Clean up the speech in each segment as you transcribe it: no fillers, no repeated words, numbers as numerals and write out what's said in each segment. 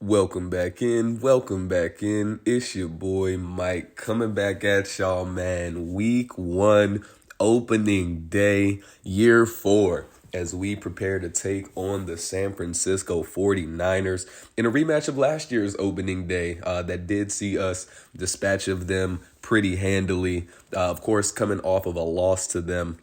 Welcome back in. Welcome back in. It's your boy Mike coming back at y'all, man. Week 1, opening day, year 4, as we prepare to take on the San Francisco 49ers in a rematch of last year's opening day that did see us dispatch of them pretty handily. Of course, coming off of a loss to them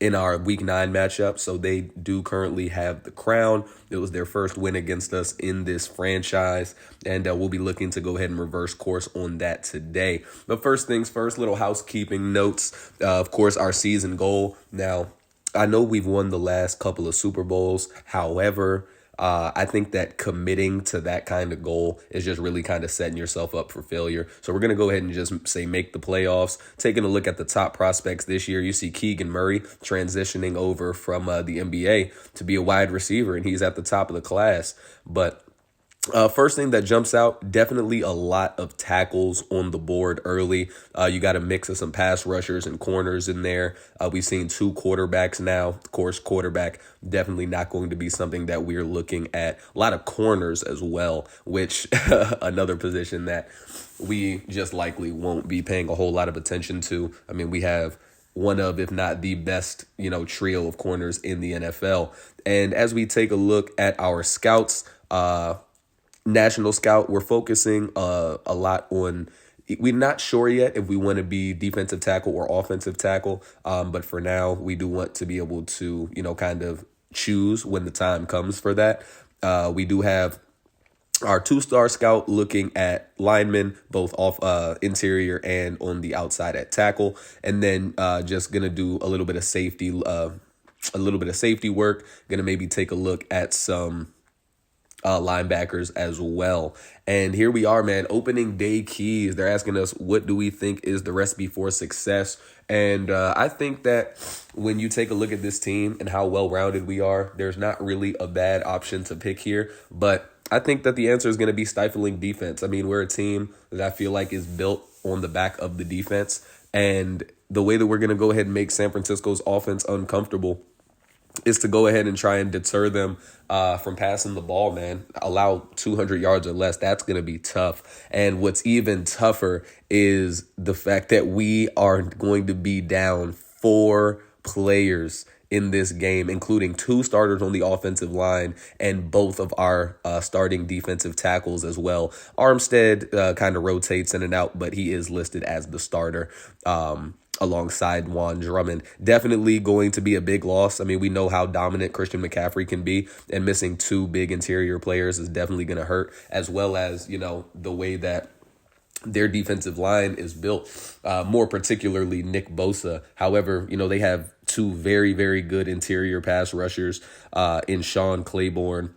in our week 9 matchup. So they do currently have the crown. It was their first win against us in this franchise. And we'll be looking to go ahead and reverse course on that today. But first things first, little housekeeping notes. Of course, our season goal. Now, I know we've won the last couple of Super Bowls. However, I think that committing to that kind of goal is just really kind of setting yourself up for failure. So we're going to go ahead and just say make the playoffs. Taking a look at the top prospects this year, you see Keegan Murray transitioning over from the NBA to be a wide receiver, and he's at the top of the class. But first thing that jumps out, definitely a lot of tackles on the board early. You got a mix of some pass rushers and corners in there. We've seen 2 quarterbacks now. Of course, quarterback definitely not going to be something that we're looking at. A lot of corners as well, which another position that we just likely won't be paying a whole lot of attention to. I mean, we have one of, if not the best, trio of corners in the NFL. And as we take a look at our scouts, National Scout, we're focusing a lot on, we're not sure yet if we want to be defensive tackle or offensive tackle, but for now we do want to be able to kind of choose when the time comes for that. We do have our 2-star scout looking at linemen, both off interior and on the outside at tackle, and then just gonna do a little bit of safety work. Gonna maybe take a look at some linebackers as well. And here we are, man. Opening day keys. They're asking us, what do we think is the recipe for success? And I think that when you take a look at this team and how well-rounded we are, there's not really a bad option to pick here. But I think that the answer is going to be stifling defense. I mean, we're a team that I feel like is built on the back of the defense. And the way that we're going to go ahead and make San Francisco's offense uncomfortable is to go ahead and try and deter them from passing the ball, man. Allow 200 yards or less. That's going to be tough. And what's even tougher is the fact that we are going to be down 4 players in this game, including 2 starters on the offensive line and both of our starting defensive tackles as well. Armstead kind of rotates in and out, but he is listed as the starter alongside Juan Drummond. Definitely going to be a big loss. I mean, we know how dominant Christian McCaffrey can be, and missing 2 big interior players is definitely going to hurt, as well as, the way that their defensive line is built, more particularly Nick Bosa. However, they have 2 very, very good interior pass rushers in Sean Claiborne.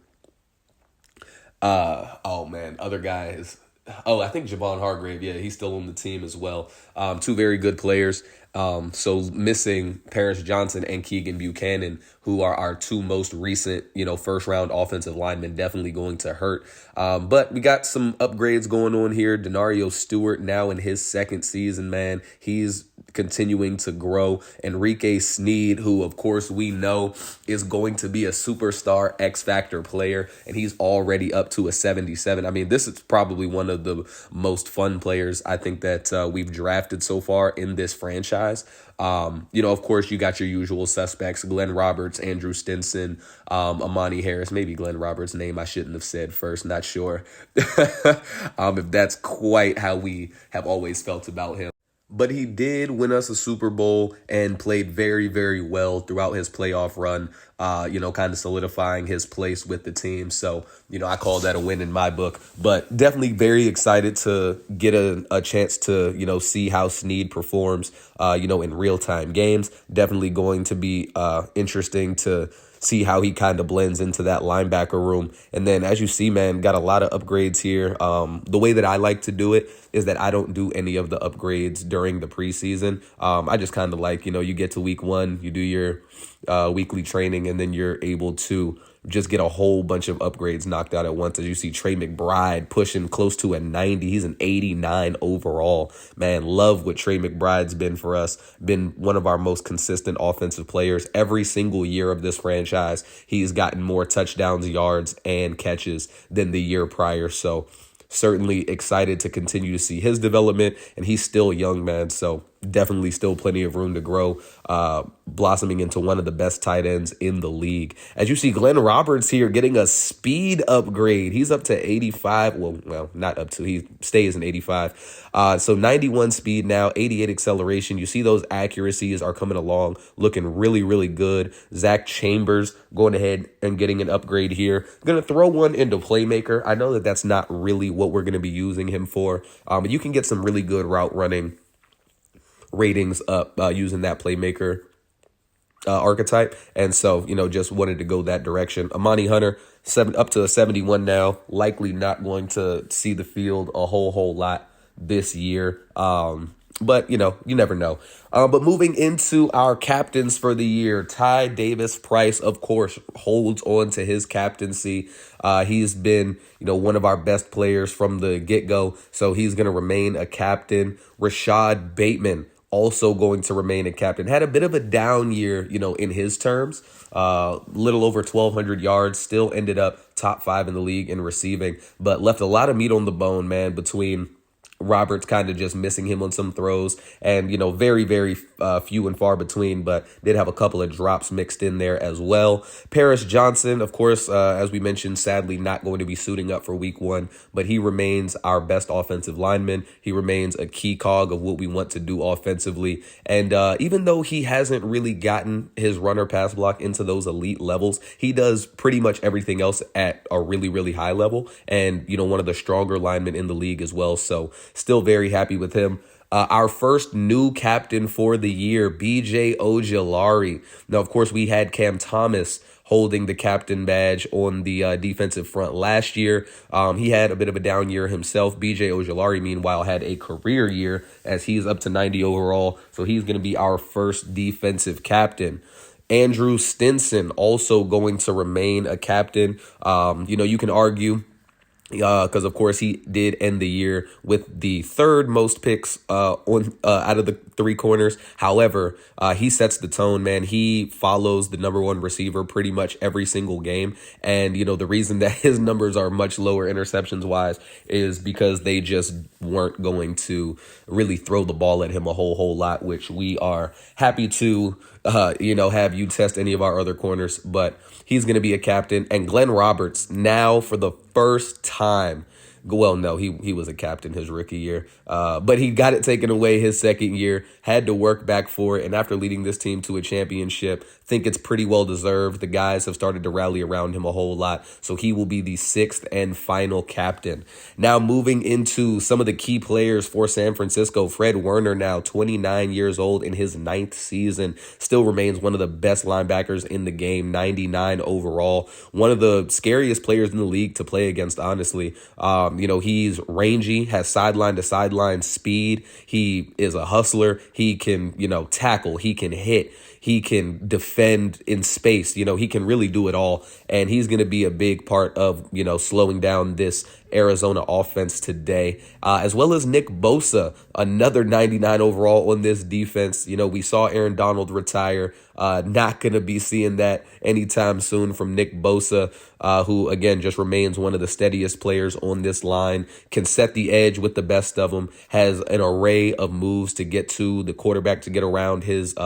Other guys. I think Javon Hargrave, yeah, he's still on the team as well. 2 very good players. So missing Paris Johnson and Keegan Buchanan, who are our 2 most recent, first-round offensive linemen, definitely going to hurt. But we got some upgrades going on here. Denario Stewart now in his 2nd season, man. He's continuing to grow. Enrique Sneed, who, of course, we know is going to be a superstar X-Factor player, and he's already up to a 77. I mean, this is probably one of the most fun players I think that we've drafted so far in this franchise. Of course, you got your usual suspects, Glenn Roberts, Andrew Stinson, Amani Harris, maybe Glenn Roberts' name I shouldn't have said first, not sure if that's quite how we have always felt about him. But he did win us a Super Bowl and played very, very well throughout his playoff run, kind of solidifying his place with the team. So, I call that a win in my book. But definitely very excited to get a chance to, see how Sneed performs, in real-time games. Definitely going to be interesting to see how he kind of blends into that linebacker room. And then, as you see, man, got a lot of upgrades here. The way that I like to do it is that I don't do any of the upgrades during the preseason. I just kind of like, you get to week 1, you do your weekly training, and then you're able to just get a whole bunch of upgrades knocked out at once. As you see Trey McBride pushing close to a 90. He's an 89 overall. Man, love what Trey McBride's been for us. Been one of our most consistent offensive players. Every single year of this franchise, he's gotten more touchdowns, yards, and catches than the year prior. So certainly excited to continue to see his development, and he's still young, man. So definitely still plenty of room to grow, blossoming into one of the best tight ends in the league. As you see, Glenn Roberts here getting a speed upgrade. He's up to 85. Well, not up to. He stays in 85. So 91 speed now, 88 acceleration. You see those accuracies are coming along, looking really, really good. Zach Chambers going ahead and getting an upgrade here. Going to throw one into playmaker. I know that that's not really what we're going to be using him for, but you can get some really good route running ratings up using that playmaker archetype. And so, just wanted to go that direction. Amani Hunter, up to a 71 now, likely not going to see the field a whole lot this year. But, you never know. But moving into our captains for the year, Ty Davis Price, of course, holds on to his captaincy. He's been, one of our best players from the get-go, so he's going to remain a captain. Rashad Bateman, also going to remain a captain. Had a bit of a down year, in his terms. Little over 1,200 yards, still ended up top 5 in the league in receiving, but left a lot of meat on the bone, man, between Roberts kind of just missing him on some throws and, very, very few and far between, but did have a couple of drops mixed in there as well. Paris Johnson, of course, as we mentioned, sadly not going to be suiting up for week 1, but he remains our best offensive lineman. He remains a key cog of what we want to do offensively. And even though he hasn't really gotten his runner pass block into those elite levels, he does pretty much everything else at a really, really high level. And, one of the stronger linemen in the league as well. So still very happy with him. Our first new captain for the year, BJ Ojulari. Now, of course, we had Cam Thomas holding the captain badge on the defensive front last year. He had a bit of a down year himself. BJ Ojulari, meanwhile, had a career year as he's up to 90 overall. So he's going to be our first defensive captain. Andrew Stinson also going to remain a captain. You can argue, because of course he did end the year with the third most picks out of the 3 corners. However, he sets the tone, man. He follows the number 1 receiver pretty much every single game. And, the reason that his numbers are much lower interceptions wise is because they just weren't going to really throw the ball at him a whole lot, which we are happy to, have you test any of our other corners. But he's going to be a captain. And Glenn Roberts, now for the first time, well, no, he was a captain his rookie year, but he got it taken away his second year, had to work back for it, and after leading this team to a championship, think it's pretty well deserved. The guys have started to rally around him a whole lot, so he will be the 6th and final captain. Now moving into some of the key players for San Francisco, Fred Warner, now 29 years old in his 9th season, still remains one of the best linebackers in the game, 99 overall, one of the scariest players in the league to play against, honestly. He's rangy, has sideline to sideline speed. He is a hustler. He can, tackle. He can hit. He can defend in space. He can really do it all. And he's going to be a big part of, slowing down this Arizona offense today, as well as Nick Bosa, another 99 overall on this defense. We saw Aaron Donald retire. Not going to be seeing that anytime soon from Nick Bosa, who, again, just remains one of the steadiest players on this line, can set the edge with the best of them, has an array of moves to get to the quarterback, to get around his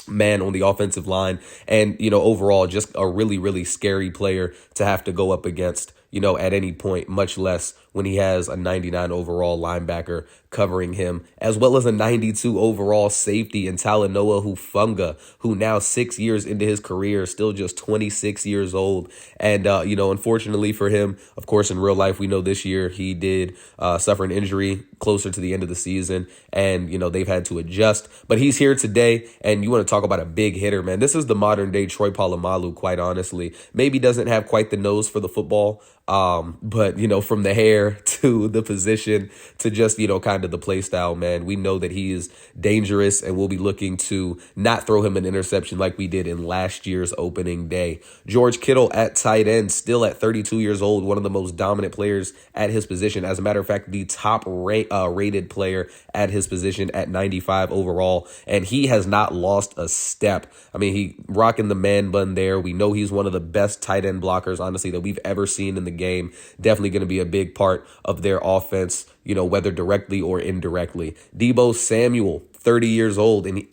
man on the offensive line. And, overall, just a really, really scary player to have to go up against, at any point, much less when he has a 99 overall linebacker covering him, as well as a 92 overall safety in Talanoa Hufanga, who now 6 years into his career, still just 26 years old. And, unfortunately for him, of course, in real life, we know this year he did suffer an injury closer to the end of the season, and, they've had to adjust. But he's here today, and you want to talk about a big hitter, man. This is the modern day Troy Polamalu, quite honestly. Maybe doesn't have quite the nose for the football, but, from the hair to the position to just, kind of the play style, man. We know that he is dangerous, and we'll be looking to not throw him an interception like we did in last year's opening day. George Kittle at tight end, still at 32 years old, one of the most dominant players at his position. As a matter of fact, the top rated player at his position at 95 overall, and he has not lost a step. I mean, he rocking the man bun there. We know he's one of the best tight end blockers, honestly, that we've ever seen in the game. Definitely going to be a big part of their offense, whether directly or indirectly. Deebo Samuel, 30 years old, in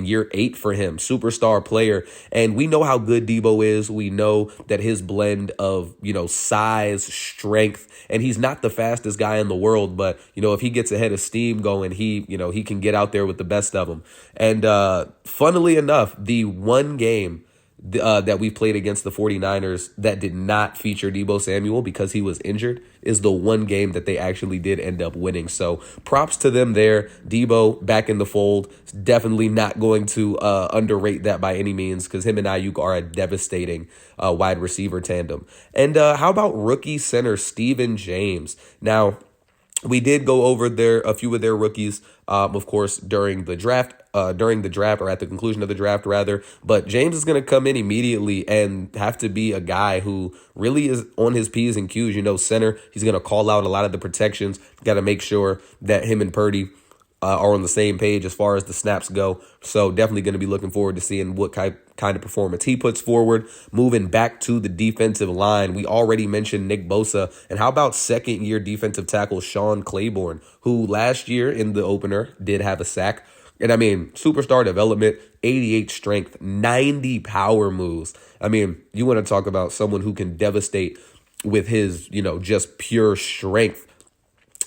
year 8 for him, superstar player. And we know how good Deebo is. We know that his blend of, size, strength, and he's not the fastest guy in the world, but, if he gets ahead of steam going, he can get out there with the best of them. And funnily enough, the one game that we played against the 49ers that did not feature Deebo Samuel because he was injured is the one game that they actually did end up winning. So props to them there. Deebo back in the fold. Definitely not going to underrate that by any means, because him and Ayuk are a devastating wide receiver tandem. And how about rookie center Steven James? Now, we did go over a few of their rookies, of course, during the draft, or at the conclusion of the draft, rather. But James is going to come in immediately and have to be a guy who really is on his P's and Q's. Center, he's going to call out a lot of the protections. Got to make sure that him and Purdy are on the same page as far as the snaps go. So definitely going to be looking forward to seeing what kind of performance he puts forward. Moving back to the defensive line, we already mentioned Nick Bosa. And how about second-year defensive tackle Sean Claiborne, who last year in the opener did have a sack. And I mean, superstar development, 88 strength, 90 power moves. I mean, you want to talk about someone who can devastate with his, just pure strength.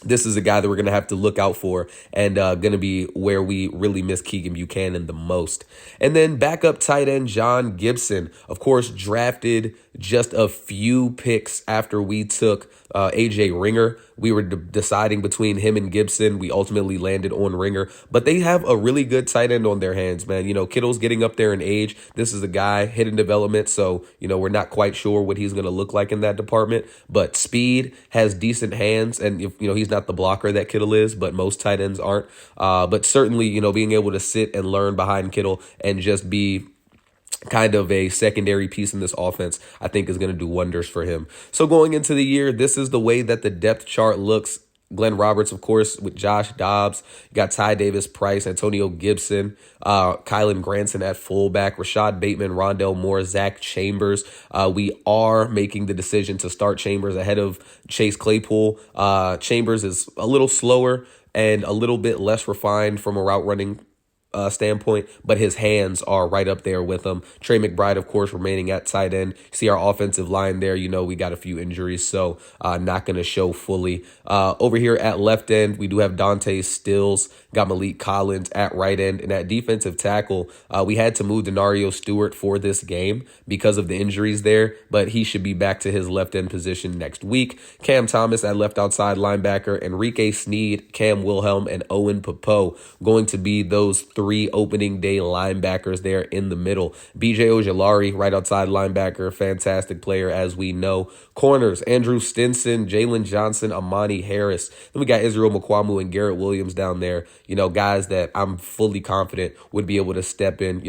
This is a guy that we're going to have to look out for, and going to be where we really miss Keegan Buchanan the most. And then backup tight end John Gibson, of course, drafted just a few picks after we took A.J. Ringer. We were deciding between him and Gibson. We ultimately landed on Ringer, but they have a really good tight end on their hands, man. Kittle's getting up there in age. This is a guy hidden development, so we're not quite sure what he's going to look like in that department. But speed, has decent hands, and if he's not the blocker that Kittle is, but most tight ends aren't. But certainly, being able to sit and learn behind Kittle and just be kind of a secondary piece in this offense, I think is going to do wonders for him. So going into the year, this is the way that the depth chart looks. Glenn Roberts, of course, with Josh Dobbs. You got Ty Davis Price, Antonio Gibson, Kylan Granson at fullback, Rashad Bateman, Rondell Moore, Zach Chambers. We are making the decision to start Chambers ahead of Chase Claypool. Chambers is a little slower and a little bit less refined from a route running standpoint, but his hands are right up there with him. Trey McBride, of course, remaining at tight end. See our offensive line there. We got a few injuries, so not going to show fully. Over here at left end, we do have Dante Stills, got Malik Collins at right end, and at defensive tackle, we had to move Denario Stewart for this game because of the injuries there, but he should be back to his left end position next week. Cam Thomas at left outside linebacker, Enrique Sneed, Cam Wilhelm, and Owen Popo going to be those three opening day linebackers there in the middle. BJ Ojolari, right outside linebacker, fantastic player as we know. Corners, Andrew Stinson, Jalen Johnson, Amani Harris. Then we got Israel Mukwamu and Garrett Williams down there. Guys that I'm fully confident would be able to step in,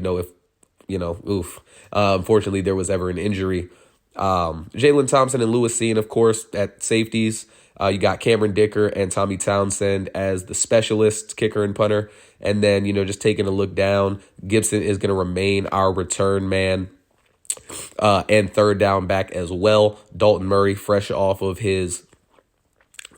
if, unfortunately there was ever an injury. Jalen Thompson and Lewis Cine, of course, at safeties. You got Cameron Dicker and Tommy Townsend as the specialists, kicker and punter. And then, just taking a look down, Gibson is going to remain our return man and third down back as well. Dalton Murray, fresh off of his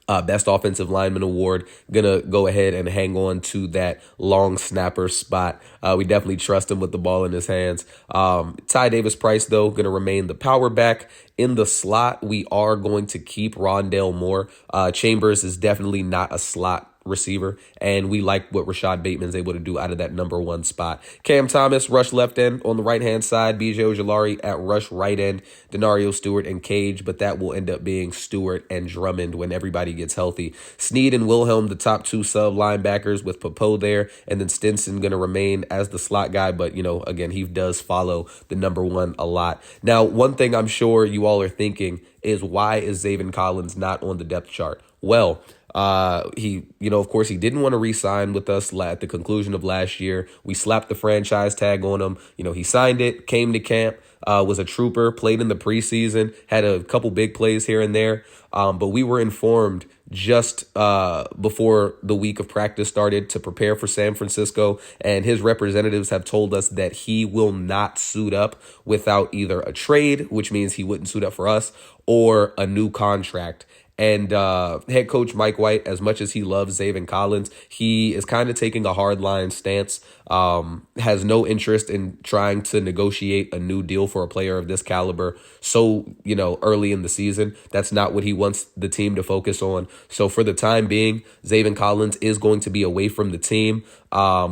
Best Offensive Lineman Award, gonna go ahead and hang on to that long snapper spot. We definitely trust him with the ball in his hands. Ty Davis Price, though, gonna remain the power back. In the slot, we are going to keep Rondell Moore. Chambers is definitely not a slot receiver, and we like what Rashad Bateman's able to do out of that number one spot. Cam Thomas, rush left end on the right-hand side. BJ Ojolari at rush right end. Denario Stewart and Cage, but that will end up being Stewart and Drummond when everybody gets healthy. Sneed and Wilhelm, the top two sub linebackers with Popo there, and then Stinson going to remain as the slot guy, but, again, he does follow the number one a lot. Now, one thing I'm sure you all are thinking is, why is Zaven Collins not on the depth chart? Well, Of course, he didn't want to re-sign with us at the conclusion of last year. We slapped the franchise tag on him. He signed it, came to camp, was a trooper, played in the preseason, had a couple big plays here and there. But we were informed just before the week of practice started to prepare for San Francisco, and his representatives have told us that he will not suit up without either a trade, which means he wouldn't suit up for us, or a new contract. And head coach Mike White, as much as he loves Zaven Collins, he is kind of taking a hardline stance, has no interest in trying to negotiate a new deal for a player of this caliber so, early in the season. That's not what he wants the team to focus on. So for the time being, Zaven Collins is going to be away from the team,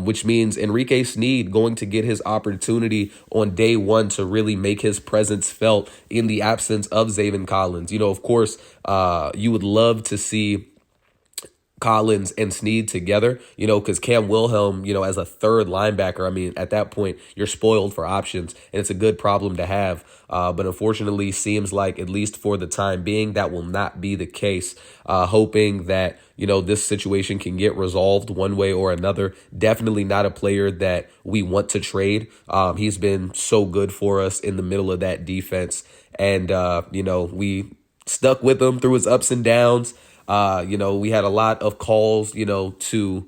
which means Enrique Sneed going to get his opportunity on day one to really make his presence felt in the absence of Zaven Collins. Of course, you would love to see Collins and Sneed together, because Cam Wilhelm, as a third linebacker, I mean, at that point, you're spoiled for options, and it's a good problem to have. But unfortunately, seems like, at least for the time being, that will not be the case. Hoping that, this situation can get resolved one way or another. Definitely not a player that we want to trade. He's been so good for us in the middle of that defense. And, we stuck with him through his ups and downs. We had a lot of calls, to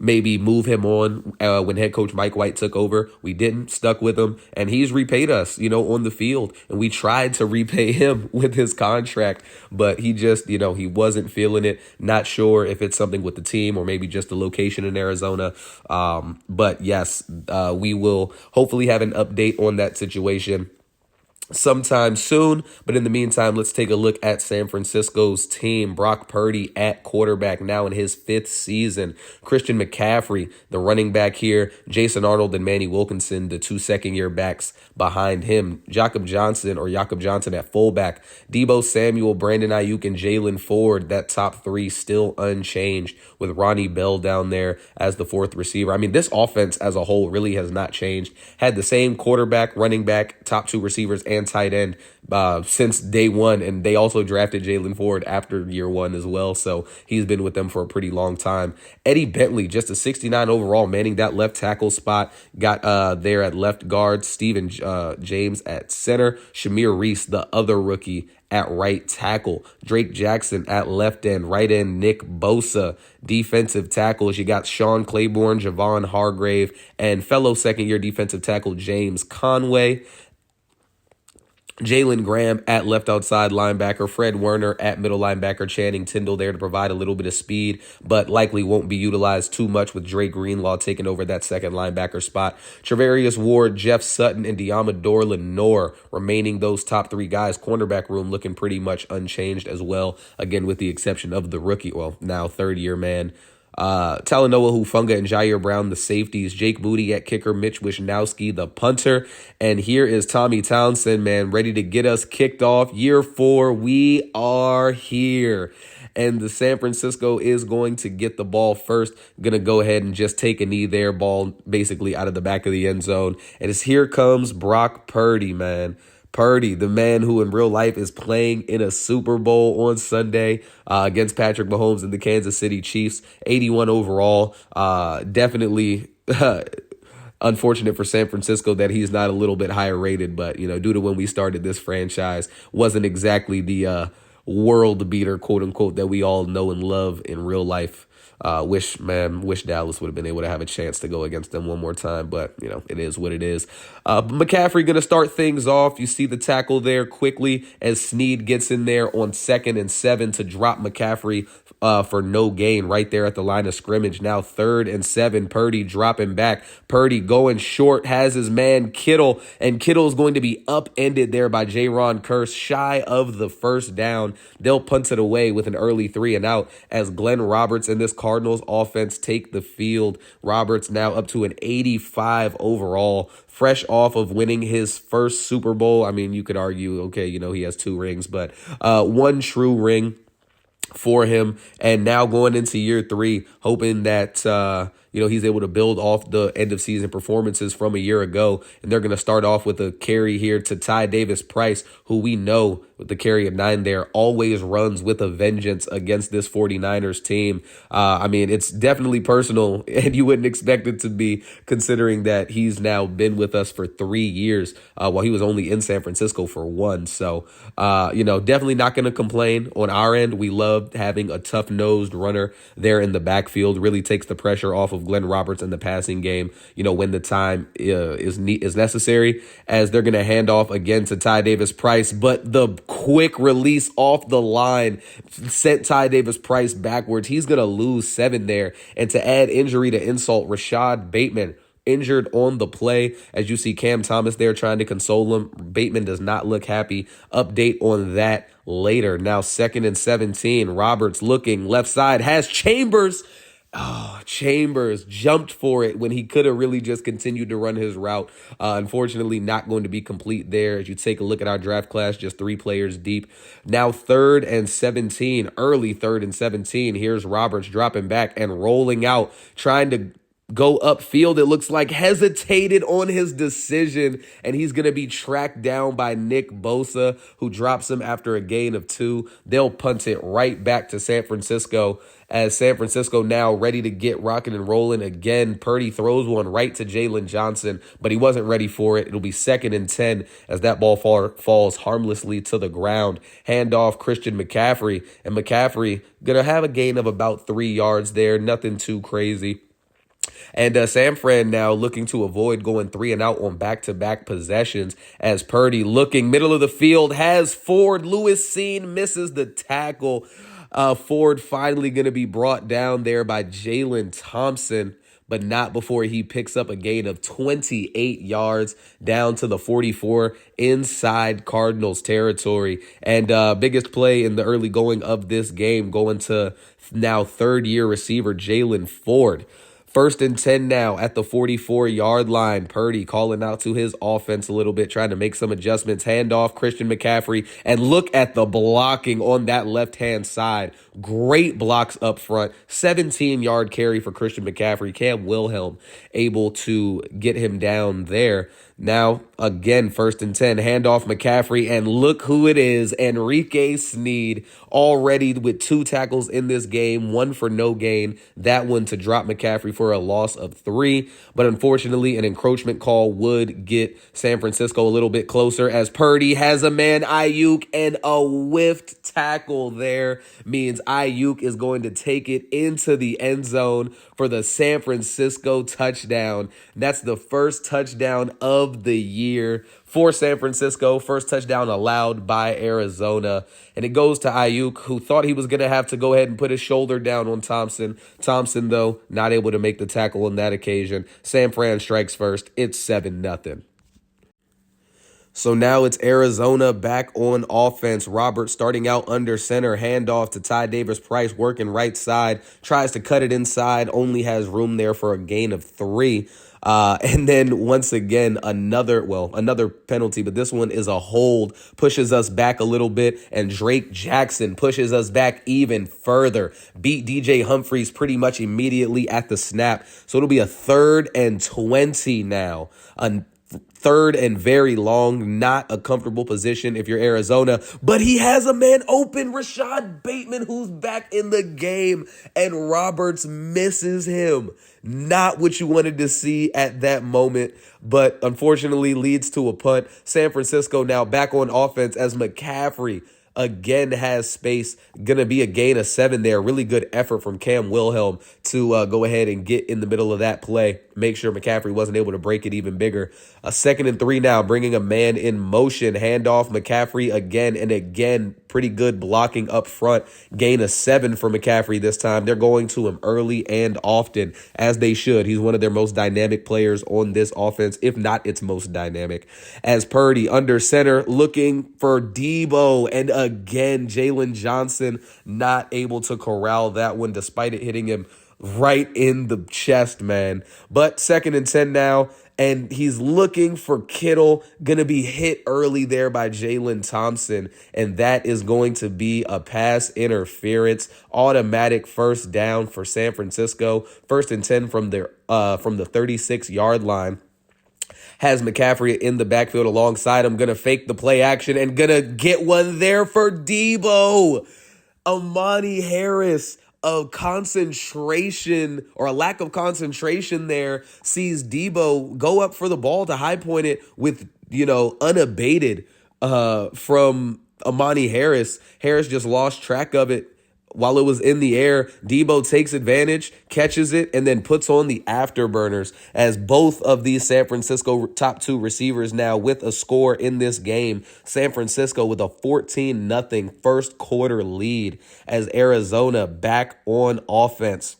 maybe move him on when head coach Mike White took over. We didn't, stuck with him, and he's repaid us, on the field. And we tried to repay him with his contract, but he just, he wasn't feeling it. Not sure if it's something with the team or maybe just the location in Arizona. But yes, we will hopefully have an update on that situation sometime soon. But in the meantime, let's take a look at San Francisco's team. Brock Purdy at quarterback, now in his 5th season. Christian McCaffrey, the running back here. Jason Arnold and Manny Wilkinson, the 2 second-year backs behind him. Jakob Johnson at fullback. Deebo Samuel, Brandon Ayuk, and Jalen Ford, that top 3 still unchanged, with Ronnie Bell down there as the 4th receiver. I mean, this offense as a whole really has not changed. Had the same quarterback, running back, top 2 receivers, and tight end since day one, and they also drafted Jalen Ford after year 1 as well, so he's been with them for a pretty long time. Eddie Bentley, just a 69 overall, manning that left tackle spot, got there at left guard. Steven James at center. Shamir Reese, the other rookie, at right tackle. Drake Jackson at left end. Right end, Nick Bosa. Defensive tackles, you got Sean Claiborne, Javon Hargrave, and fellow second-year defensive tackle James Conway. Jalen Graham at left outside linebacker, Fred Werner at middle linebacker, Channing Tindall there to provide a little bit of speed, but likely won't be utilized too much with Dre Greenlaw taking over that second linebacker spot. Trevarius Ward, Jeff Sutton, and Diamador Lenore remaining those top 3 guys. Cornerback room looking pretty much unchanged as well, again with the exception of the rookie, well, now third-year man, Talanoa Hufanga and Jair Brown, the safeties. Jake Moody at kicker, Mitch Wisnowski, the punter. And here is Tommy Townsend, man, ready to get us kicked off. Year 4, we are here. And the San Francisco is going to get the ball first. Going to go ahead and just take a knee there, ball basically out of the back of the end zone. And it's here comes Brock Purdy, man. Purdy, the man who in real life is playing in a Super Bowl on Sunday against Patrick Mahomes and the Kansas City Chiefs. 81 overall. Definitely unfortunate for San Francisco that he's not a little bit higher rated, but, due to when we started this franchise, wasn't exactly the world beater, quote unquote, that we all know and love in real life. Wish Dallas would have been able to have a chance to go against them one more time, but, it is what it is. McCaffrey going to start things off. You see the tackle there quickly as Sneed gets in there on 2nd and 7 to drop McCaffrey for no gain right there at the line of scrimmage. Now 3rd and 7, Purdy dropping back. Purdy going short, has his man Kittle, and Kittle is going to be upended there by Jaron Kearse, shy of the first down. They'll punt it away with an early 3 and out as Glenn Roberts and this Cardinals offense take the field. Roberts now up to an 85 overall, fresh off of winning his first Super Bowl. I mean, you could argue, okay, he has 2 rings, but 1 true ring for him. And now going into year 3, hoping that, he's able to build off the end of season performances from a year ago. And they're going to start off with a carry here to Ty Davis Price, who we know with the carry of 9 there always runs with a vengeance against this 49ers team. I mean, it's definitely personal, and you wouldn't expect it to be, considering that he's now been with us for 3 years while he was only in San Francisco for 1. So, definitely not going to complain on our end. We loved having a tough-nosed runner there in the backfield. Really takes the pressure off of Glenn Roberts in the passing game, when the time is necessary, as they're going to hand off again to Ty Davis Price. But the quick release off the line sent Ty Davis Price backwards. He's going to lose 7 there. And to add injury to insult, Rashad Bateman injured on the play, as you see Cam Thomas there trying to console him. Bateman does not look happy. Update on that later. Now 2nd and 17. Roberts looking left side, has Chambers. Oh, Chambers jumped for it when he could have really just continued to run his route. Unfortunately, not going to be complete there. As you take a look at our draft class, just 3 players deep. Now 3rd and 17, early 3rd and 17. Here's Roberts dropping back and rolling out, trying to go upfield. It looks like hesitated on his decision, and he's going to be tracked down by Nick Bosa, who drops him after a gain of 2. They'll punt it right back to San Francisco, as San Francisco now ready to get rocking and rolling again. Purdy throws one right to Jalen Johnson, but he wasn't ready for it. It'll be 2nd and 10 as that ball falls harmlessly to the ground. Handoff Christian McCaffrey, and McCaffrey going to have a gain of about 3 yards there. Nothing too crazy. And San Fran now looking to avoid going 3 and out on back-to-back possessions, as Purdy looking middle of the field, has Ford. Lewis Seen misses the tackle. Ford finally going to be brought down there by Jalen Thompson, but not before he picks up a gain of 28 yards down to the 44 inside Cardinals territory. And biggest play in the early going of this game going to now 3rd-year receiver Jalen Ford. 1st and 10 now at the 44-yard line. Purdy calling out to his offense a little bit, trying to make some adjustments. Handoff Christian McCaffrey, and look at the blocking on that left-hand side. Great blocks up front. 17-yard carry for Christian McCaffrey. Cam Wilhelm able to get him down there. Now, again, 1st and 10, handoff McCaffrey, and look who it is, Enrique Sneed, already with 2 tackles in this game, 1 for no gain, that one to drop McCaffrey for a loss of 3, but unfortunately, an encroachment call would get San Francisco a little bit closer, as Purdy has a man, Ayuk, and a whiffed tackle there means Ayuk is going to take it into the end zone for the San Francisco touchdown. That's the first touchdown of the year for San Francisco. First touchdown allowed by Arizona. And it goes to Ayuk, who thought he was going to have to go ahead and put his shoulder down on Thompson. Thompson, though, not able to make the tackle on that occasion. San Fran strikes first. It's 7-0. So now it's Arizona back on offense. Robert starting out under center, handoff to Ty Davis Price, working right side, tries to cut it inside, only has room there for a gain of 3. And then once again, another penalty, but this one is a hold, pushes us back a little bit, and Drake Jackson pushes us back even further. Beat DJ Humphries pretty much immediately at the snap. So it'll be a 3rd and 20 now. 3rd and very long, not a comfortable position if you're Arizona, but he has a man open, Rashad Bateman, who's back in the game, and Roberts misses him. Not what you wanted to see at that moment, but unfortunately leads to a punt. San Francisco now back on offense as McCaffrey again has space. Going to be a gain of 7 there. Really good effort from Cam Wilhelm to go ahead and get in the middle of that play. Make sure McCaffrey wasn't able to break it even bigger. A 2nd and 3 now, bringing a man in motion. Handoff McCaffrey again and again. Pretty good blocking up front. Gain of 7 for McCaffrey this time. They're going to him early and often, as they should. He's one of their most dynamic players on this offense, if not its most dynamic. As Purdy under center, looking for Debo, and again, Jalen Johnson not able to corral that one despite it hitting him right in the chest, man. But 2nd and 10 now, and he's looking for Kittle. Gonna be hit early there by Jalen Thompson, and that is going to be a pass interference. Automatic first down for San Francisco. 1st and 10 from the 36-yard line. Has McCaffrey in the backfield alongside him. Gonna fake the play action and gonna get one there for Debo. Amani Harris, a concentration or a lack of concentration there, sees Debo go up for the ball to high point it with, unabated from Amani Harris. Harris just lost track of it while it was in the air. Debo takes advantage, catches it, and then puts on the afterburners as both of these San Francisco top two receivers now with a score in this game. San Francisco with a 14-0 first quarter lead as Arizona back on offense.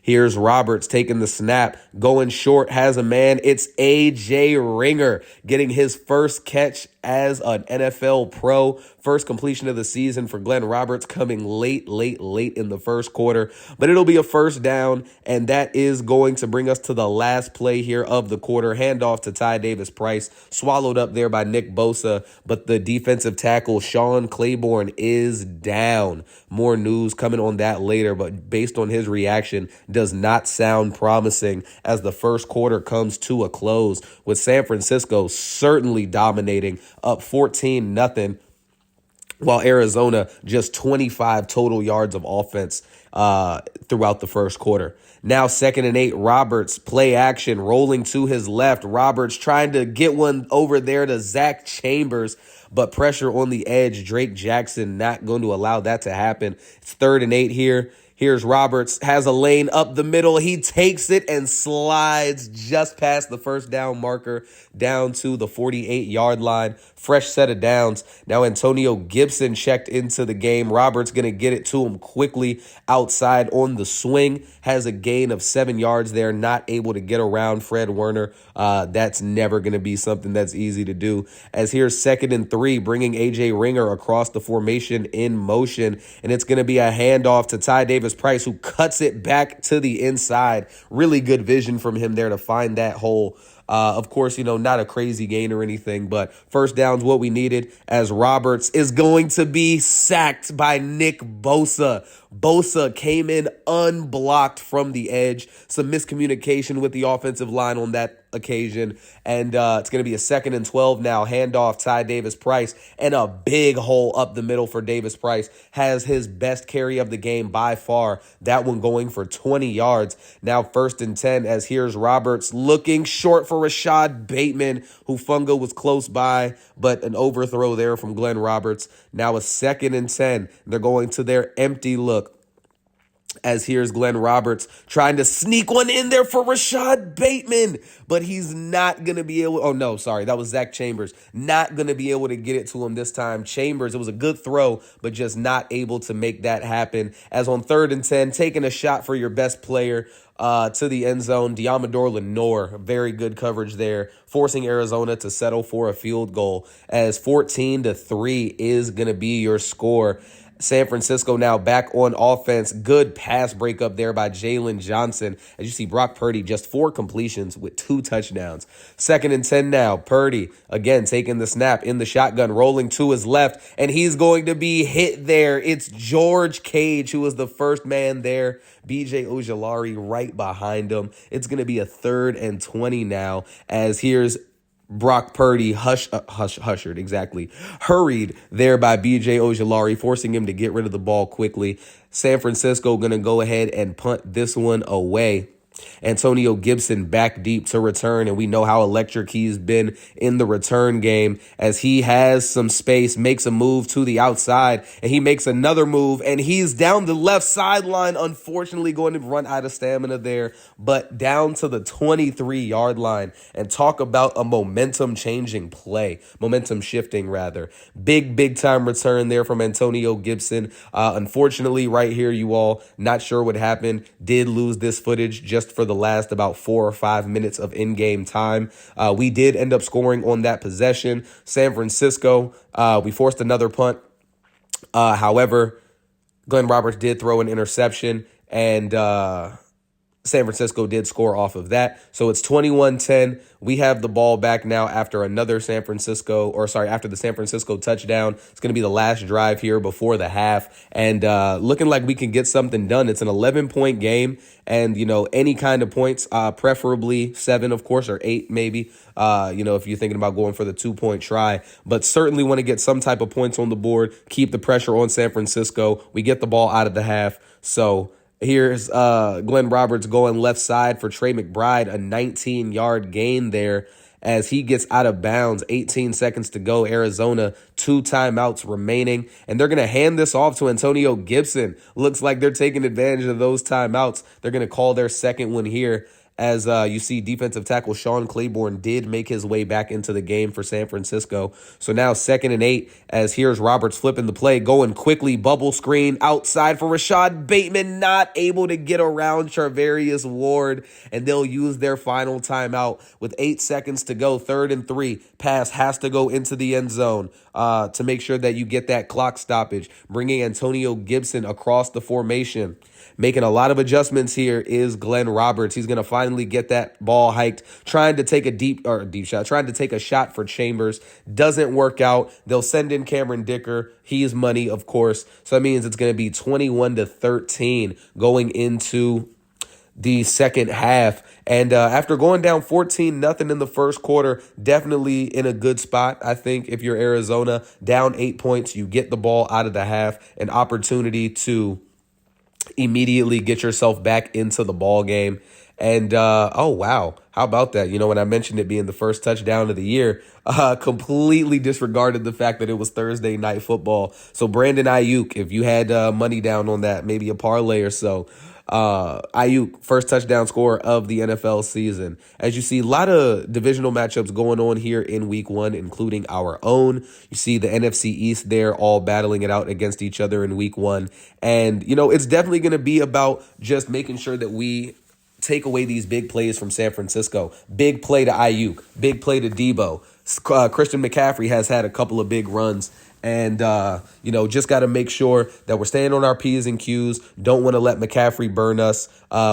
Here's Roberts taking the snap, going short, has a man. It's A.J. Ringer getting his first catch as an NFL pro. First completion of the season for Glenn Roberts, coming late in the first quarter. But it'll be a first down, and that is going to bring us to the last play here of the quarter. Handoff to Ty Davis-Price, swallowed up there by Nick Bosa, but the defensive tackle, Sean Claiborne, is down. More news coming on that later, but based on his reaction, does not sound promising as the first quarter comes to a close, with San Francisco certainly dominating, up 14-0, while Arizona just 25 total yards of offense throughout the first quarter. Now 2nd and 8, Roberts, play action, rolling to his left. Roberts trying to get one over there to Zach Chambers, but pressure on the edge. Drake Jackson not going to allow that to happen. It's 3rd and 8 here. Here's Roberts, has a lane up the middle. He takes it and slides just past the first down marker down to the 48-yard line. Fresh set of downs. Now Antonio Gibson checked into the game. Roberts going to get it to him quickly outside on the swing. Has a gain of 7 yards there. Not able to get around Fred Warner. That's never going to be something that's easy to do. As here's 2nd and 3, bringing A.J. Ringer across the formation in motion. And it's going to be a handoff to Ty Davis-Price, who cuts it back to the inside. Really good vision from him there to find that hole. Of course, not a crazy gain or anything, but first down's what we needed, as Roberts is going to be sacked by Nick Bosa. Bosa came in unblocked from the edge. Some miscommunication with the offensive line on that occasion. And it's going to be a 2nd and 12 now. Handoff, Ty Davis-Price, and a big hole up the middle for Davis-Price. Has his best carry of the game by far. That one going for 20 yards. Now 1st and 10, as here's Roberts looking short for Rashad Bateman. Hufanga was close by, but an overthrow there from Glenn Roberts. Now a 2nd and 10. They're going to their empty look, as here's Glenn Roberts trying to sneak one in there for Rashad Bateman, but he's not going to be able. Oh, no, sorry. That was Zach Chambers. Not going to be able to get it to him this time. Chambers, it was a good throw, but just not able to make that happen. As on 3rd and 10, taking a shot for your best player to the end zone, Diamador Lenore. Very good coverage there, forcing Arizona to settle for a field goal, as 14-3 is going to be your score. San Francisco now back on offense. Good pass breakup there by Jalen Johnson. As you see, Brock Purdy just 4 completions with 2 touchdowns. 2nd and 10 now. Purdy again taking the snap in the shotgun, rolling to his left, and he's going to be hit there. It's George Cage who was the first man there. BJ Ojulari right behind him. It's going to be a 3rd and 20 now, as here's Brock Purdy hurried there by BJ Ojulari, forcing him to get rid of the ball quickly. San Francisco going to go ahead and punt this one away. Antonio Gibson back deep to return, and we know how electric he's been in the return game, as he has some space, makes a move to the outside, and he makes another move, and he's down the left sideline, unfortunately going to run out of stamina there, but down to the 23-yard line. And talk about a momentum shifting rather. Big time return there from Antonio Gibson. Unfortunately, right here, you all, not sure what happened. Did lose this footage just for the last about 4 or 5 minutes of in-game time. We did end up scoring on that possession. San Francisco, we forced another punt. However, Glenn Roberts did throw an interception, and San Francisco did score off of that. So it's 21-10. We have the ball back now after after the San Francisco touchdown. It's going to be the last drive here before the half. And looking like we can get something done. It's an 11-point game. And, any kind of points, preferably 7, of course, or 8 maybe, if you're thinking about going for the 2-point try. But certainly want to get some type of points on the board, keep the pressure on San Francisco. We get the ball out of the half. So here's Glenn Roberts going left side for Trey McBride, a 19-yard gain there as he gets out of bounds. 18 seconds to go. Arizona, 2 timeouts remaining, and they're going to hand this off to Antonio Gibson. Looks like they're taking advantage of those timeouts. They're going to call their second one here. As you see, defensive tackle Sean Claiborne did make his way back into the game for San Francisco. So now 2nd and 8, as here's Roberts flipping the play, going quickly, bubble screen outside for Rashad Bateman, not able to get around Charvarius Ward, and they'll use their final timeout with 8 seconds to go. 3rd and 3, pass has to go into the end zone to make sure that you get that clock stoppage, bringing Antonio Gibson across the formation. Making a lot of adjustments here is Glenn Roberts. He's going to finally get that ball hiked, trying to take a deep shot, trying to take a shot for Chambers. Doesn't work out. They'll send in Cameron Dicker. He's money, of course. So that means it's going to be 21-13 going into the second half. And after going down 14-0 in the first quarter, definitely in a good spot. I think if you're Arizona, down 8 points, you get the ball out of the half, an opportunity to immediately get yourself back into the ball game. And oh wow, how about that? When I mentioned it being the first touchdown of the year, completely disregarded the fact that it was Thursday night football. So Brandon Ayuk, if you had money down on that, maybe a parlay or so, Ayuk, first touchdown scorer of the NFL season. As you see, a lot of divisional matchups going on here in week 1, including our own. You see the NFC East there all battling it out against each other in week 1. And, it's definitely going to be about just making sure that we take away these big plays from San Francisco. Big play to Ayuk, big play to Debo. Christian McCaffrey has had a couple of big runs. And, just got to make sure that we're staying on our P's and Q's. Don't want to let McCaffrey burn us.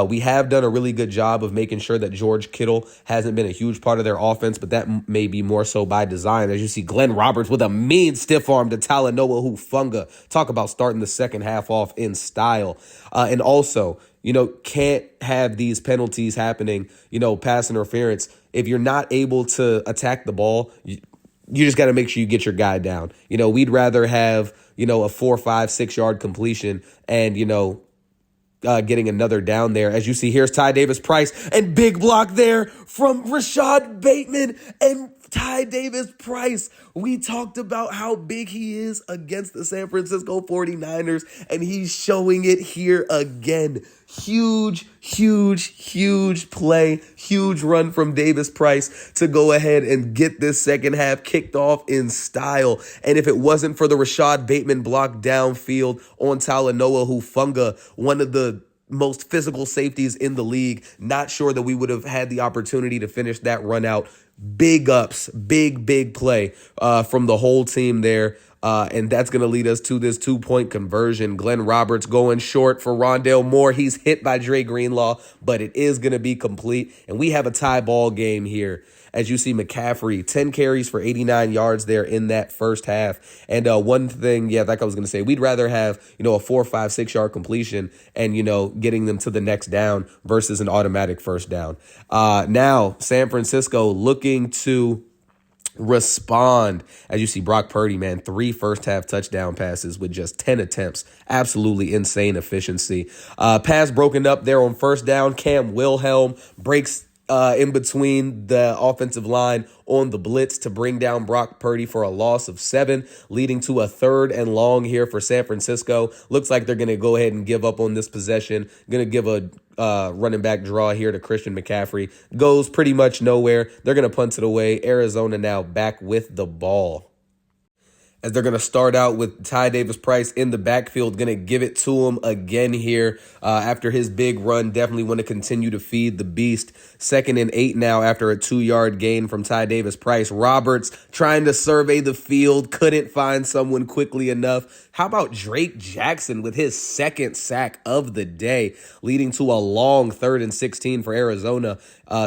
We have done a really good job of making sure that George Kittle hasn't been a huge part of their offense, but that may be more so by design. As you see, Glenn Roberts with a mean stiff arm to Talanoa Hufanga. Talk about starting the second half off in style. And also, can't have these penalties happening, pass interference. If you're not able to attack the ball, you just got to make sure you get your guy down. We'd rather have, a 4, 5, 6 yard completion and, getting another down there. As you see, here's Ty Davis Price and big block there from Rashad Bateman and Ty Davis Price. We talked about how big he is against the San Francisco 49ers, and he's showing it here again. Huge play, huge run from Davis Price to go ahead and get this second half kicked off in style. And if it wasn't for the Rashad Bateman block downfield on Talanoa Hufanga, one of the most physical safeties in the league, not sure that we would have had the opportunity to finish that run out. Big ups, big play from the whole team there. And that's going to lead us to this 2-point conversion. Glenn Roberts going short for Rondale Moore. He's hit by Dre Greenlaw, but it is going to be complete. And we have a tie ball game here. As you see, McCaffrey, 10 carries for 89 yards there in that first half. And one thing, like I was going to say, we'd rather have, a 4, 5, 6 yard completion and, getting them to the next down versus an automatic first down. Now, San Francisco looking to respond. As you see, Brock Purdy, 3 first half touchdown passes with just 10 attempts. Absolutely insane efficiency. Pass broken up there on first down. Cam Wilhelm breaks in between the offensive line on the blitz to bring down Brock Purdy for a loss of 7, leading to a 3rd and long here for San Francisco. Looks like they're going to go ahead and give up on this possession. Going to give a running back draw here to Christian McCaffrey. Goes pretty much nowhere. They're going to punt it away. Arizona now back with the ball. as they're going to start out with Ty Davis-Price in the backfield, going to give it to him again here after his big run. Definitely want to continue to feed the beast. 2nd and 8 now after a 2-yard gain from Ty Davis-Price. Roberts trying to survey the field, couldn't find someone quickly enough. How about Drake Jackson with his 2nd sack of the day, leading to a long 3rd and 16 for Arizona.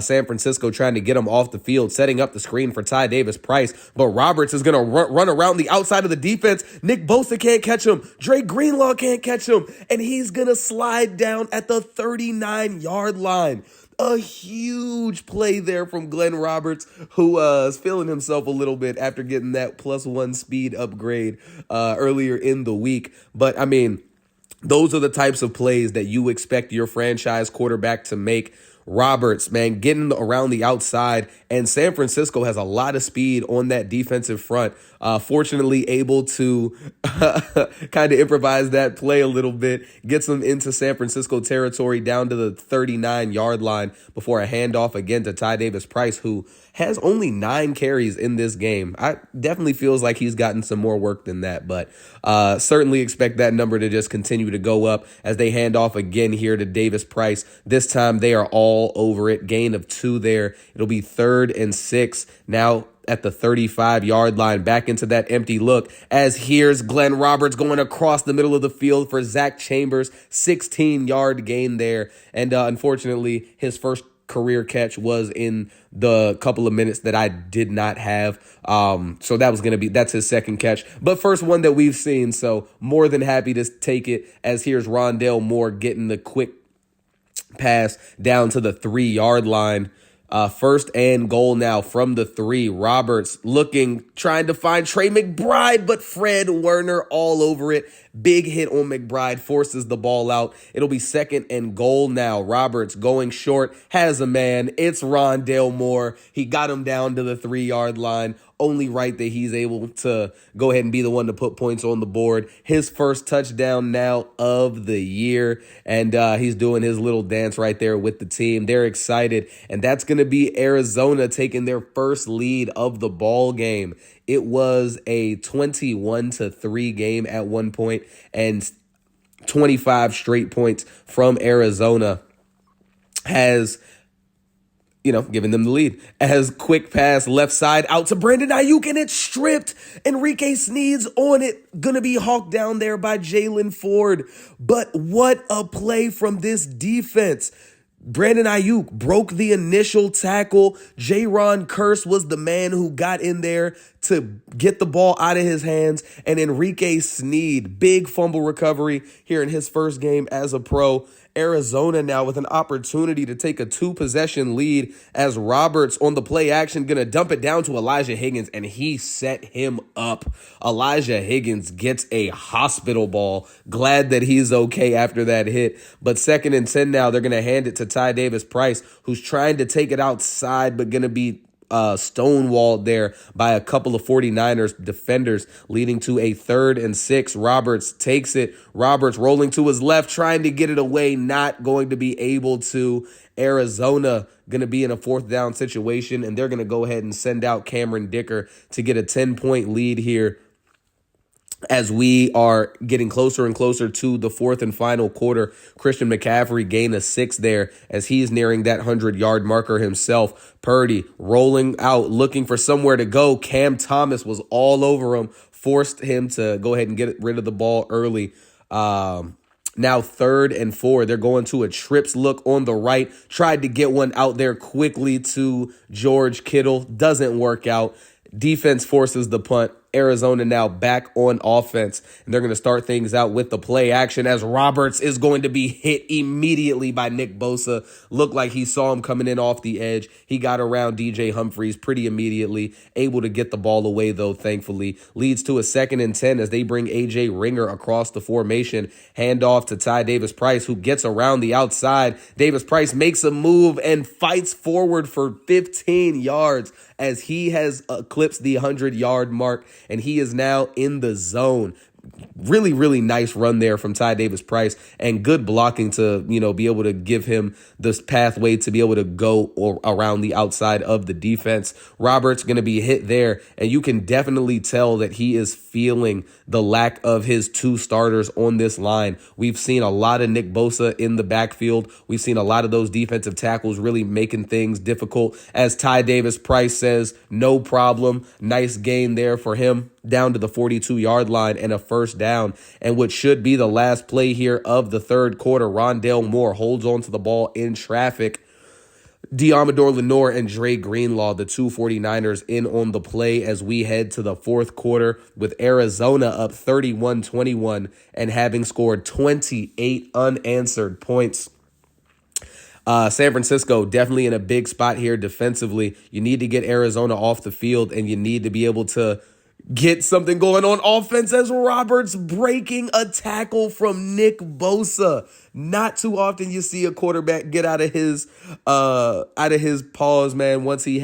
San Francisco trying to get him off the field, setting up the screen for Ty Davis-Price, but Roberts is going to run around the outside of the defense. Nick Bosa can't catch him. Drake Greenlaw can't catch him, and he's going to slide down at the 39-yard line. A huge play there from Glenn Roberts, who is feeling himself a little bit after getting that +1 speed upgrade earlier in the week. But, I mean, those are the types of plays that you expect your franchise quarterback to make. Roberts, man, getting around the outside, and San Francisco has a lot of speed on that defensive front. Fortunately, able to kind of improvise that play a little bit, gets them into San Francisco territory down to the 39-yard line before a handoff again to Ty Davis-Price, who has only 9 carries in this game. I definitely feels like he's gotten some more work than that, but certainly expect that number to just continue to go up as they hand off again here to Davis-Price. This time they are all over it. Gain of 2 there. It'll be 3rd and 6 now at the 35-yard line, back into that empty look as here's Glenn Roberts going across the middle of the field for Zach Chambers. 16-yard gain there, and unfortunately his first career catch was in the couple of minutes that I did not have. So that's his 2nd catch, but first one that we've seen. So more than happy to take it as here's Rondale Moore getting the quick pass down to the 3-yard line. 1st and goal now from the 3. Roberts trying to find Trey McBride, but Fred Warner all over it. Big hit on McBride, forces the ball out. It'll be 2nd and goal now. Roberts going short, has a man. It's Rondale Moore. He got him down to the 3-yard line. Only right that he's able to go ahead and be the one to put points on the board. His first touchdown now of the year, and he's doing his little dance right there with the team. They're excited, and that's going to be Arizona taking their first lead of the ball game. It was a 21-3 game at one point, and 25 straight points from Arizona has giving them the lead. As quick pass left side out to Brandon Ayuk, and it's stripped. Enrique Sneed's on it. Gonna be hawked down there by Jalen Ford. But what a play from this defense. Brandon Ayuk broke the initial tackle. Jaron Kearse was the man who got in there to get the ball out of his hands. And Enrique Sneed, big fumble recovery here in his first game as a pro. Arizona now with an opportunity to take a 2-possession lead as Roberts on the play action going to dump it down to Elijah Higgins, and he set him up. Elijah Higgins gets a hospital ball. Glad that he's okay after that hit. But 2nd and 10 now, they're going to hand it to Ty Davis-Price, who's trying to take it outside but going to be stonewalled there by a couple of 49ers defenders, leading to a 3rd and 6. Roberts takes it. Roberts rolling to his left, trying to get it away, not going to be able to. Arizona going to be in a 4th down situation, and they're going to go ahead and send out Cameron Dicker to get a 10-point lead here as we are getting closer and closer to the 4th and final quarter. Christian McCaffrey gained a 6 there as he's nearing that 100-yard marker himself. Purdy rolling out, looking for somewhere to go. Cam Thomas was all over him, forced him to go ahead and get rid of the ball early. Now 3rd and 4. They're going to a trips look on the right. Tried to get one out there quickly to George Kittle. Doesn't work out. Defense forces the punt. Arizona now back on offense, and they're going to start things out with the play action as Roberts is going to be hit immediately by Nick Bosa. Looked like he saw him coming in off the edge. He got around DJ Humphries pretty immediately, able to get the ball away, though, thankfully. Leads to a 2nd and 10 as they bring A.J. Ringer across the formation. Handoff to Ty Davis-Price, who gets around the outside. Davis-Price makes a move and fights forward for 15 yards as he has eclipsed the 100-yard mark, and he is now in the zone. really, really nice run there from Ty Davis Price and good blocking to, be able to give him this pathway to be able to go around the outside of the defense. Roberts going to be hit there, and you can definitely tell that he is feeling the lack of his two starters on this line. We've seen a lot of Nick Bosa in the backfield. We've seen a lot of those defensive tackles really making things difficult. As Ty Davis Price says, no problem. Nice gain there for him down to the 42-yard line and a first down. And what should be the last play here of the third quarter, Rondale Moore holds on to the ball in traffic. Diamador Lenore and Dre Greenlaw, the two 49ers, in on the play as we head to the fourth quarter with Arizona up 31-21 and having scored 28 unanswered points. San Francisco definitely in a big spot here defensively. You need to get Arizona off the field, and you need to be able to get something going on offense as Roberts breaking a tackle from Nick Bosa. Not too often you see a quarterback get out of his paws, man, once he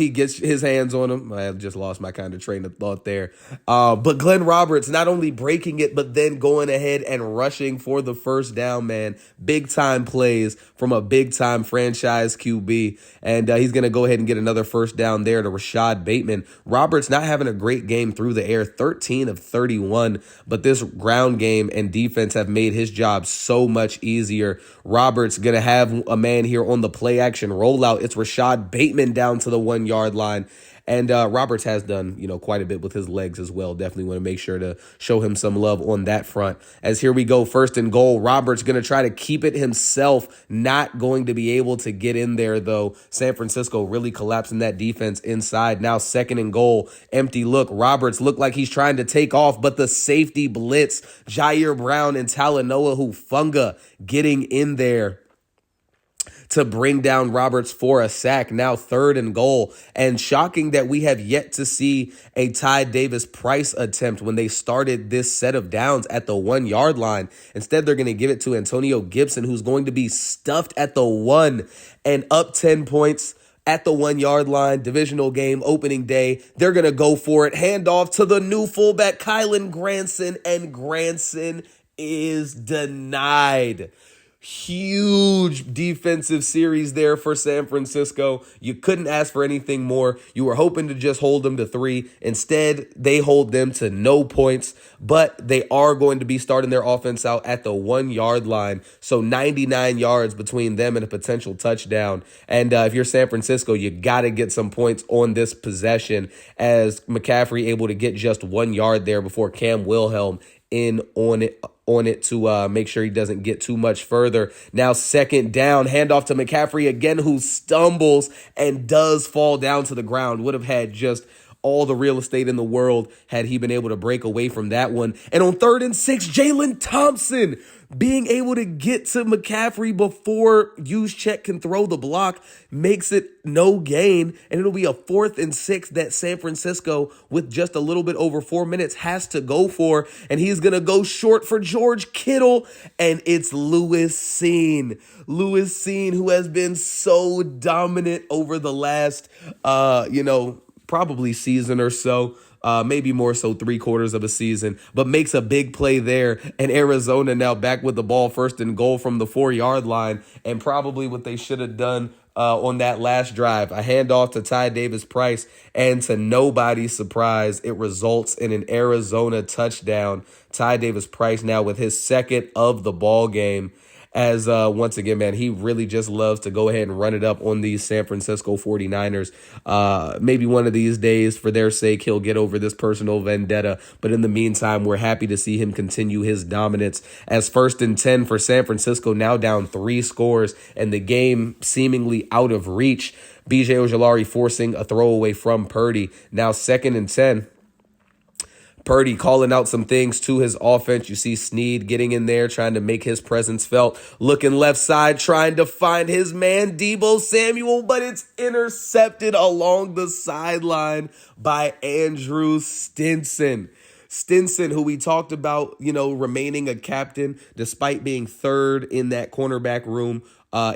gets his hands on him. I just lost my kind of train of thought there. But Glenn Roberts not only breaking it, but then going ahead and rushing for the first down, man. Big time plays from a big time franchise QB. And he's going to go ahead and get another first down there to Rashad Bateman. Roberts not having a great game through the air, 13 of 31. But this ground game and defense have made his job so much easier. Roberts going to have a man here on the play action rollout. It's Rashad Bateman down to the 1 yard line. And Roberts has done, quite a bit with his legs as well. Definitely want to make sure to show him some love on that front. As here we go, first and goal. Roberts going to try to keep it himself. Not going to be able to get in there, though. San Francisco really collapsing that defense inside. Now second and goal. Empty look. Roberts looked like he's trying to take off, but the safety blitz. Jair Brown and Talanoa Hufanga getting in there to bring down Roberts for a sack. Now third and goal. And shocking that we have yet to see a Ty Davis Price attempt when they started this set of downs at the 1 yard line. Instead, they're going to give it to Antonio Gibson, who's going to be stuffed at the 1 and up 10 points. At the 1 yard line, divisional game, opening day. They're going to go for it. Handoff to the new fullback, Kylan Granson, and Granson is denied. Huge defensive series there for San Francisco. You couldn't ask for anything more. You were hoping to just hold them to 3. Instead, they hold them to no points, but they are going to be starting their offense out at the 1 yard line. So 99 yards between them and a potential touchdown. And if you're San Francisco, you got to get some points on this possession, as McCaffrey able to get just 1 yard there before Cam Wilhelm in on it to make sure he doesn't get too much further. Now second down, handoff to McCaffrey again, who stumbles and does fall down to the ground. Would have had just all the real estate in the world had he been able to break away from that one. And on 3rd and 6, Jalen Thompson being able to get to McCaffrey before Juszczyk can throw the block makes it no gain. And it'll be a 4th and 6 that San Francisco, with just a little bit over 4 minutes, has to go for. And he's going to go short for George Kittle. And it's Lewis Cine. Lewis Cine, who has been so dominant over the last, probably season or so. Maybe more so 3/4 of a season, but makes a big play there. And Arizona now back with the ball, first and goal from the 4 yard line. And probably what they should have done on that last drive, a handoff to Ty Davis Price. And to nobody's surprise, it results in an Arizona touchdown. Ty Davis Price now with his second of the ball game. As once again, man, he really just loves to go ahead and run it up on these San Francisco 49ers. Maybe one of these days, for their sake, he'll get over this personal vendetta. But in the meantime, we're happy to see him continue his dominance. As 1st and 10 for San Francisco, now down 3 scores, and the game seemingly out of reach. B.J. Ojulari forcing a throwaway from Purdy. Now 2nd and 10. Purdy calling out some things to his offense. You see Snead getting in there, trying to make his presence felt. Looking left side, trying to find his man, Deebo Samuel, but it's intercepted along the sideline by Andrew Stinson. Stinson, who we talked about, remaining a captain despite being 3rd in that cornerback room.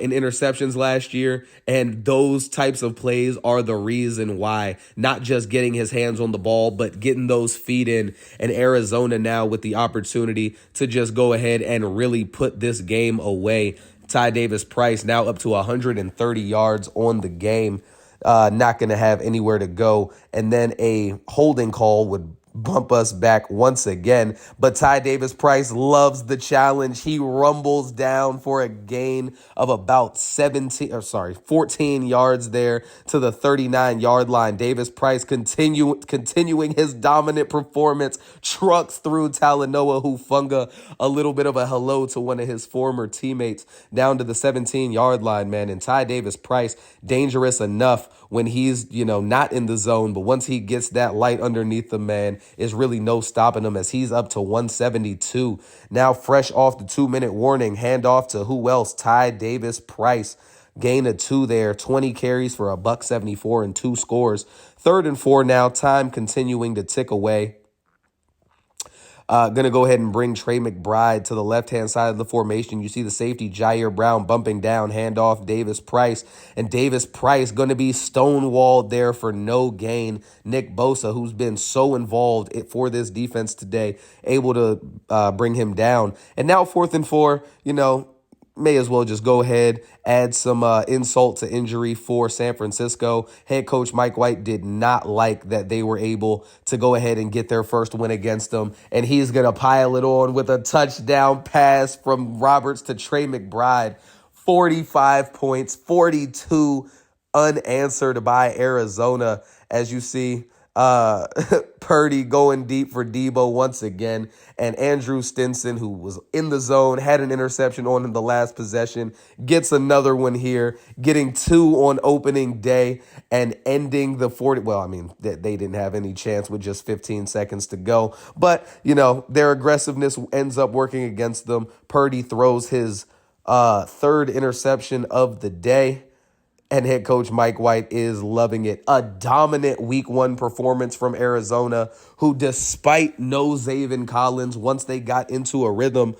in interceptions last year. And those types of plays are the reason why, not just getting his hands on the ball, but getting those feet in. And Arizona now with the opportunity to just go ahead and really put this game away. Ty Davis Price now up to 130 yards on the game. Not going to have anywhere to go. And then a holding call would bump us back once again. But Ty Davis Price loves the challenge. He rumbles down for a gain of about 14 yards there to the 39-yard line. Davis Price continuing his dominant performance, trucks through Talanoa Hufanga. A little bit of a hello to one of his former teammates down to the 17-yard line, man. And Ty Davis Price, dangerous enough when he's, not in the zone. But once he gets that light underneath the man, is really no stopping him as he's up to 172. Now fresh off the 2-minute warning, handoff to who else? Ty Davis Price. Gain of 2 there, 20 carries for $174 and 2 scores. 3rd and 4 now, time continuing to tick away. Going to go ahead and bring Trey McBride to the left-hand side of the formation. You see the safety, Jair Brown, bumping down, handoff, Davis Price. And Davis Price going to be stonewalled there for no gain. Nick Bosa, who's been so involved for this defense today, able to bring him down. And now 4th and 4, may as well just go ahead, add some insult to injury for San Francisco. Head coach Mike White did not like that they were able to go ahead and get their first win against them. And he's going to pile it on with a touchdown pass from Roberts to Trey McBride. 45 points, 42 unanswered by Arizona. As you see, Purdy going deep for Debo once again. And Andrew Stinson, who was in the zone, had an interception on him the last possession, gets another one here, getting 2 on opening day and ending the 40. Well, I mean, they didn't have any chance with just 15 seconds to go. But, their aggressiveness ends up working against them. Purdy throws his 3rd interception of the day. And head coach Mike White is loving it. A dominant week 1 performance from Arizona, who despite no Zaven Collins, once they got into a rhythm,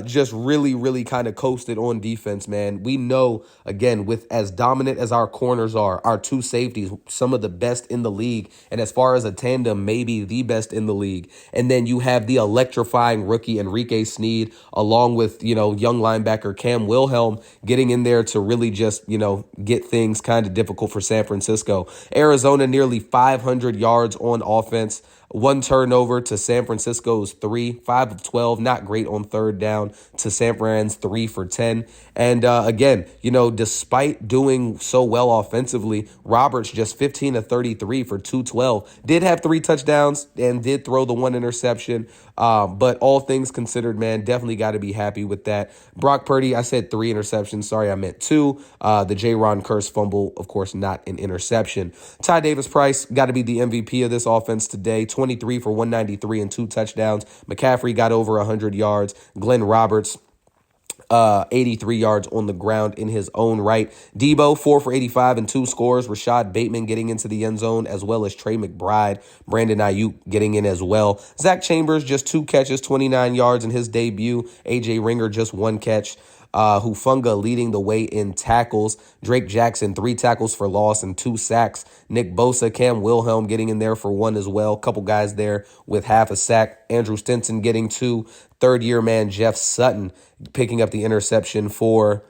just really, really kind of coasted on defense, man. We know, again, with as dominant as our corners are, our 2 safeties, some of the best in the league. And as far as a tandem, maybe the best in the league. And then you have the electrifying rookie Enrique Sneed, along with, young linebacker Cam Wilhelm getting in there to really just, get things kind of difficult for San Francisco. Arizona nearly 500 yards on offense. 1 turnover to San Francisco's 3, 5 of 12, not great on 3rd down to San Fran's 3 for 10. And again, despite doing so well offensively, Roberts just 15 of 33 for 212. Did have 3 touchdowns and did throw the 1 interception. But all things considered, man, definitely got to be happy with that. Brock Purdy, I said 3 interceptions. Sorry, I meant 2. The J-Ron Curse fumble, of course, not an interception. Ty Davis Price got to be the MVP of this offense today. 23 for 193 and 2 touchdowns. McCaffrey got over 100 yards. Glenn Roberts, 83 yards on the ground in his own right. Debo, 4 for 85 and 2 scores. Rashad Bateman getting into the end zone, as well as Trey McBride. Brandon Ayuk getting in as well. Zach Chambers, just 2 catches, 29 yards in his debut. AJ Ringer, just 1 catch. Hufanga leading the way in tackles. Drake Jackson, 3 tackles for loss and 2 sacks. Nick Bosa, Cam Wilhelm getting in there for 1 as well. Couple guys there with half a sack. Andrew Stinson getting 2. 3rd-year man Jeff Sutton picking up the interception for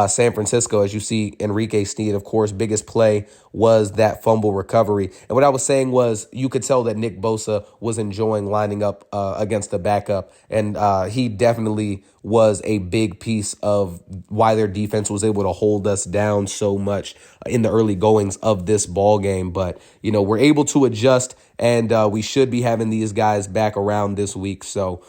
San Francisco. As you see, Enrique Sneed, of course, biggest play was that fumble recovery. And what I was saying was you could tell that Nick Bosa was enjoying lining up against the backup. And he definitely was a big piece of why their defense was able to hold us down so much in the early goings of this ball game. But, we're able to adjust, and we should be having these guys back around this week. So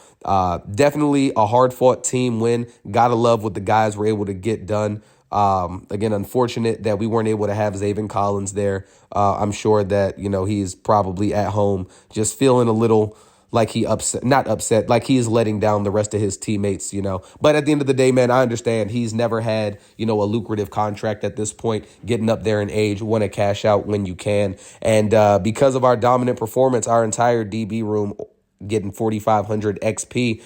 definitely a hard-fought team win. Gotta love what the guys were able to get done. Again, unfortunate that we weren't able to have Zaven Collins there. I'm sure that, he's probably at home just feeling a little like not upset, like he is letting down the rest of his teammates, But at the end of the day, man, I understand he's never had, a lucrative contract at this point, getting up there in age, want to cash out when you can. And because of our dominant performance, our entire DB room getting 4,500 XP.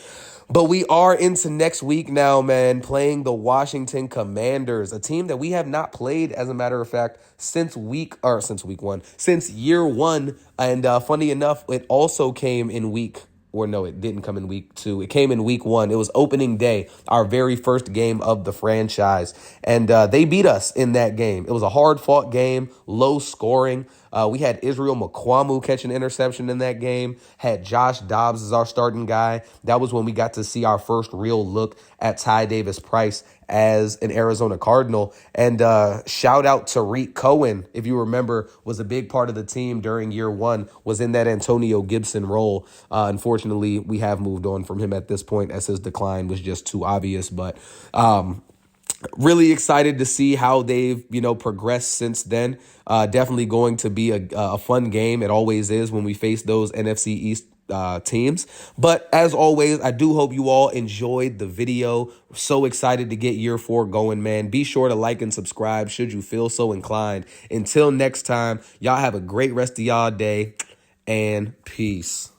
But we are into next week now, man, playing the Washington Commanders, a team that we have not played, as a matter of fact, since year one. And funny enough, it also came in it didn't come in week 2. It came in week 1. It was opening day, our very first game of the franchise. And they beat us in that game. It was a hard-fought game, low scoring. We had Israel McQuamu catch an interception in that game, had Josh Dobbs as our starting guy. That was when we got to see our first real look at Ty Davis Price as an Arizona Cardinal. And shout out to Tariq Cohen, if you remember, was a big part of the team during year 1, was in that Antonio Gibson role. Unfortunately, we have moved on from him at this point as his decline was just too obvious. But really excited to see how they've, progressed since then. Definitely going to be a fun game. It always is when we face those NFC East teams. But as always, I do hope you all enjoyed the video. So excited to get year 4 going, man. Be sure to like and subscribe should you feel so inclined. Until next time, y'all have a great rest of y'all day, and peace.